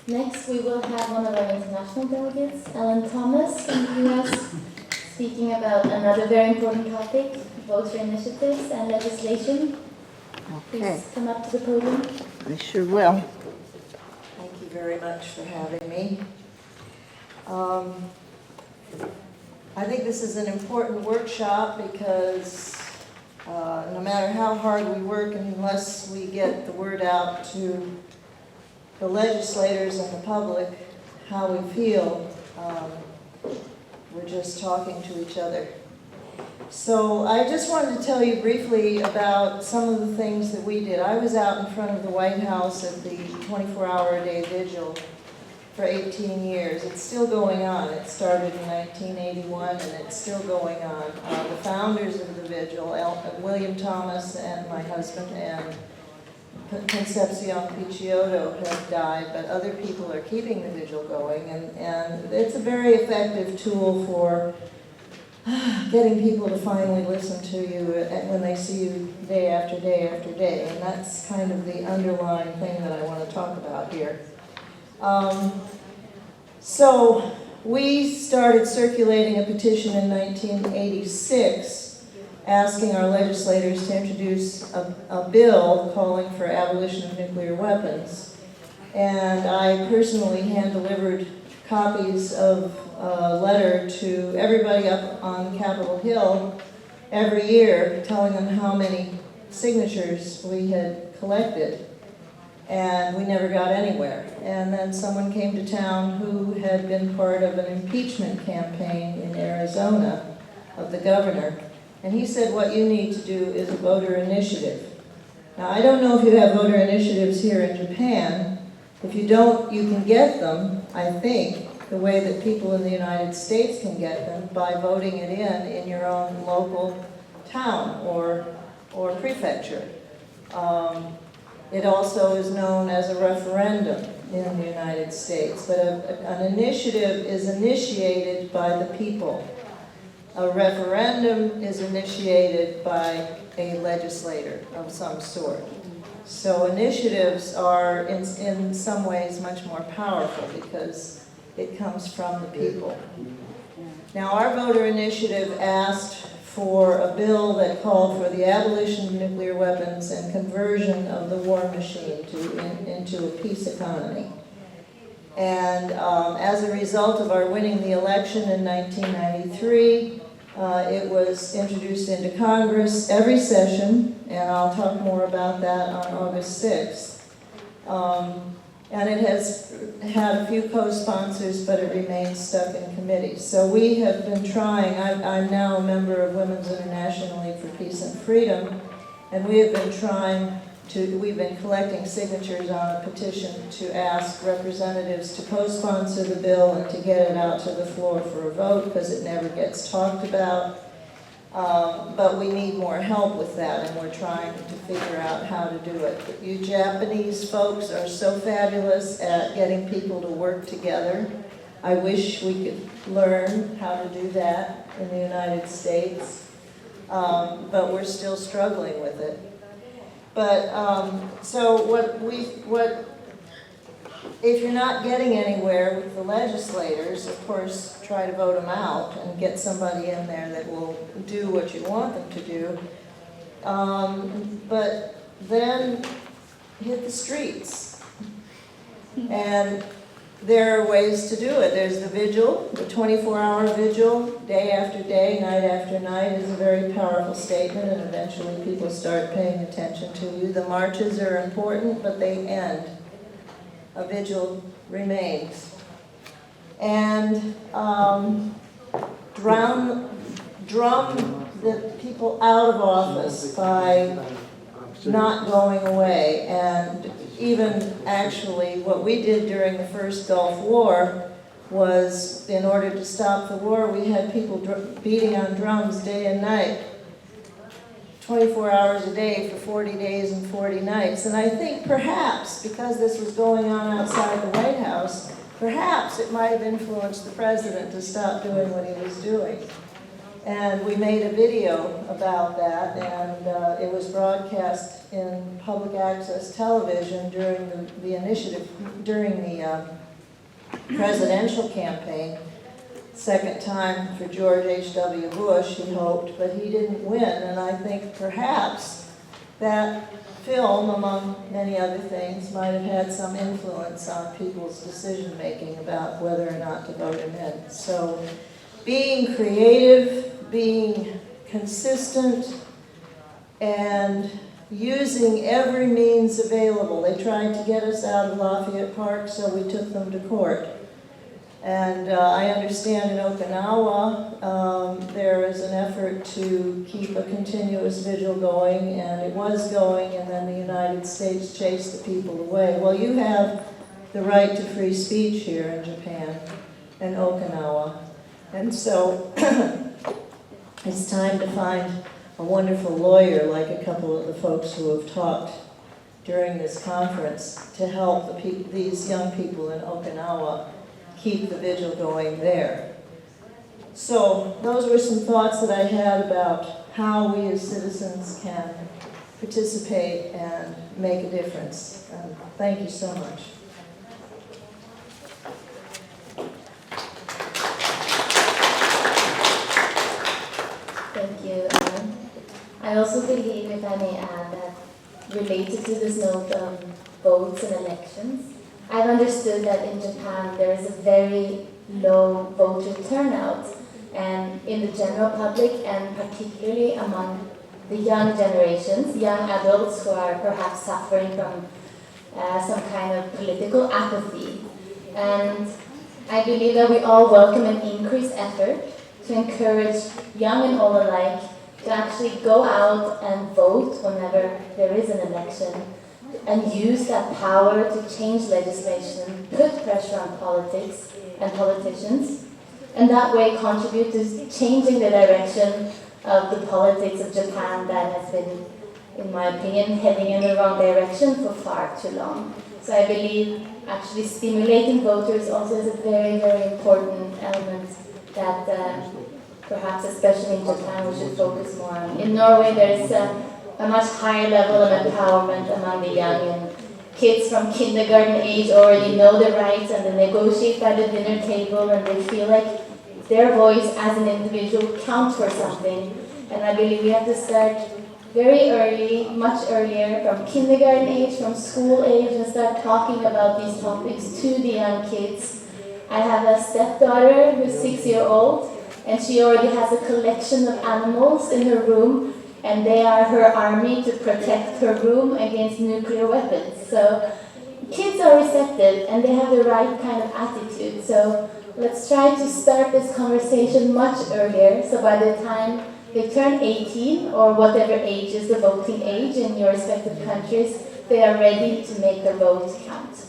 Next, we will have one of our international delegates, Ellen Thomas from the US, speaking about another very important topic, voter initiatives and legislation. Okay, Please come up to the podium. I sure will. Thank you very much for having me. I think this is an important workshop because no matter how hard we work, unless we get the word out to the legislators and the public how we feel, we're just talking to each other. So I just wanted to tell you briefly about some of the things that we did. I was out in front of the White House at the 24-hour-a-day vigil for 18 years. It's still going on. It started in 1981 and it's still going on. The founders of the vigil, William Thomas and my husband and Concepcion Picciotto have died, but other people are keeping the vigil going, and it's a very effective tool for getting people to finally listen to you when they see you day after day after day, and that's kind of the underlying thing that I want to talk about here. So we started circulating a petition in 1986 asking our legislators to introduce a bill calling for abolition of nuclear weapons. And I personally hand-delivered copies of a letter to everybody up on Capitol Hill every year telling them how many signatures we had collected. And we never got anywhere. And then someone came to town who had been part of an impeachment campaign in Arizona of the governor. And he said, what you need to do is a voter initiative. Now, I don't know if you have voter initiatives here in Japan. If you don't, you can get them, I think, the way that people in the United States can get them, by voting it in your own local town or prefecture. It also is known as a referendum in the United States, but an initiative is initiated by the people. A referendum is initiated by a legislator of some sort. So initiatives are in some ways much more powerful because it comes from the people. Now, our voter initiative asked for a bill that called for the abolition of nuclear weapons and conversion of the war machine into a peace economy. And as a result of our winning the election in 1993, it was introduced into Congress every session, and I'll talk more about that on August 6th. And it has had a few co-sponsors, but it remains stuck in committee. So we have been trying. I'm now a member of Women's International League for Peace and Freedom, and we have been we've been collecting signatures on a petition to ask representatives to co-sponsor the bill and to get it out to the floor for a vote, because it never gets talked about. But we need more help with that, and we're trying to figure out how to do it. But you Japanese folks are so fabulous at getting people to work together. I wish we could learn how to do that in the United States, but we're still struggling with it. But so if you're not getting anywhere with the legislators, of course, try to vote them out and get somebody in there that will do what you want them to do. But then hit the streets. And there are ways to do it. There's the vigil, the 24-hour vigil, day after day, night after night, is a very powerful statement, and eventually people start paying attention to you. The marches are important, but they end. A vigil remains. And drum the people out of office by not going away. And even actually what we did during the first Gulf War was, in order to stop the war, we had people beating on drums day and night, 24 hours a day for 40 days and 40 nights. And I think perhaps, because this was going on outside the White House, perhaps it might have influenced the president to stop doing what he was doing. And we made a video about that, and it was broadcast in public access television during the initiative, during the presidential campaign. Second time for George H.W. Bush, he hoped, but he didn't win. And I think perhaps that film, among many other things, might have had some influence on people's decision-making about whether or not to vote him in. So being creative, being consistent, and using every means available. They tried to get us out of Lafayette Park, so we took them to court. And I understand in Okinawa there is an effort to keep a continuous vigil going, and it was going, and then the United States chased the people away. Well, you have the right to free speech here in Japan and Okinawa. And so it's time to find a wonderful lawyer like a couple of the folks who have talked during this conference to help these young people in Okinawa keep the vigil going there. So those were some thoughts that I had about how we as citizens can participate and make a difference. Thank you so much. Thank you. I also believe, if I may add, that related to this note of votes and elections, I've understood that in Japan there is a very low voter turnout, and in the general public, and particularly among the young generations, young adults who are perhaps suffering from some kind of political apathy. And I believe that we all welcome an increased effort to encourage young and old alike to actually go out and vote whenever there is an election, and use that power to change legislation, put pressure on politics and politicians, and that way contribute to changing the direction of the politics of Japan that has been, in my opinion, heading in the wrong direction for far too long. So I believe actually stimulating voters also is a very, very important element that perhaps especially in Japan we should focus more on. In Norway there's a much higher level of empowerment among the young, and kids from kindergarten age already know their rights and they negotiate by the dinner table, and they feel like their voice as an individual counts for something. And I believe we have to start very early, much earlier, from kindergarten age, from school age, and start talking about these topics to the young kids. I have a stepdaughter who's 6-year-old, and she already has a collection of animals in her room, and they are her army to protect her room against nuclear weapons. So kids are receptive and they have the right kind of attitude. So let's try to start this conversation much earlier, so by the time they turn 18, or whatever age is the voting age in your respective countries, they are ready to make their votes count.